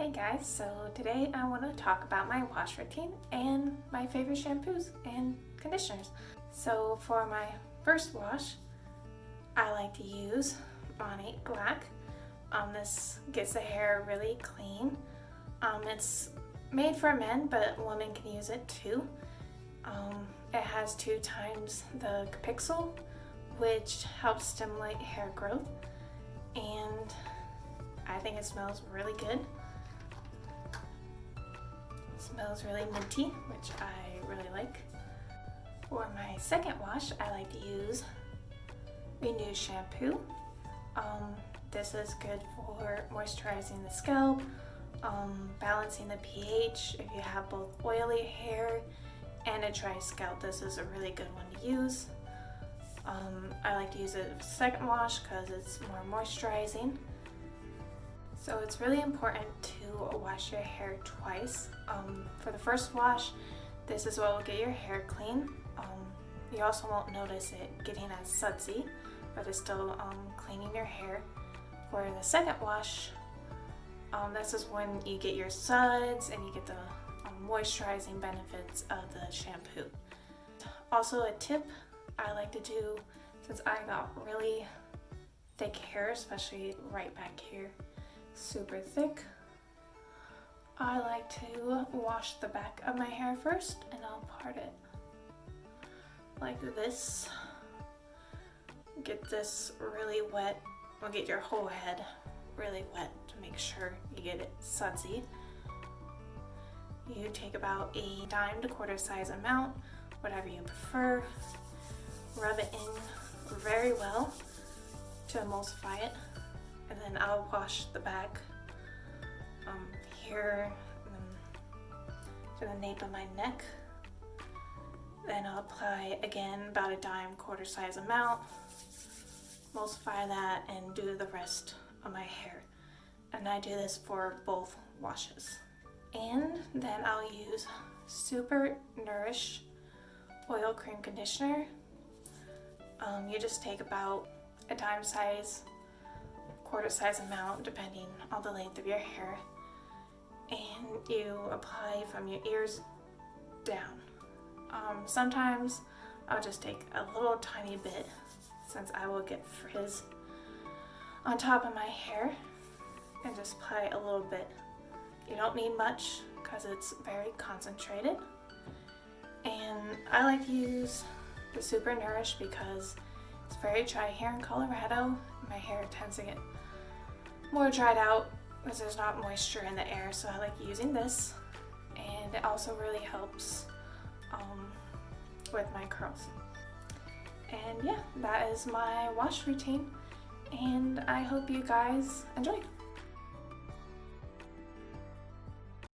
Hey guys, so today I want to talk about my wash routine and my favorite shampoos and conditioners. So for my first wash, I like to use Monat Black. This gets the hair really clean. It's made for men, but women can use it too. It has 2 times the pixel, which helps stimulate hair growth, and I think it smells really good. Smells really minty, which I really like. For my second wash, I like to use Renew shampoo. This is good for moisturizing the scalp, balancing the pH. If you have both oily hair and a dry scalp, this is a really good one to use. I like to use it for second wash because it's more moisturizing. So it's really important to wash your hair twice. For the first wash, this is what will get your hair clean. You also won't notice it getting as sudsy, but it's still cleaning your hair. For the second wash, this is when you get your suds and you get the moisturizing benefits of the shampoo. Also a tip I like to do, since I got really thick hair, especially right back here, super thick, I like to wash the back of my hair first, and I'll part it like this. Get this really wet, or get your whole head really wet to make sure you get it sudsy. You take about a dime to quarter size amount, whatever you prefer. Rub it in very well to emulsify it. And then I'll wash the back here to the nape of my neck. Then I'll apply again about a dime quarter size amount, emulsify that, and do the rest of my hair. And I do this for both washes. And then I'll use Super Nourish Oil Cream Conditioner. You just take about a dime size, quarter size amount depending on the length of your hair, and you apply from your ears down. Sometimes I'll just take a little tiny bit, since I will get frizz on top of my hair, and just apply a little bit. You don't need much because it's very concentrated. And I like to use the Super Nourish because it's very dry here in Colorado. My hair tends to get more dried out because there's not moisture in the air, so I like using this. And it also really helps with my curls. And yeah, that is my wash routine, and I hope you guys enjoyed.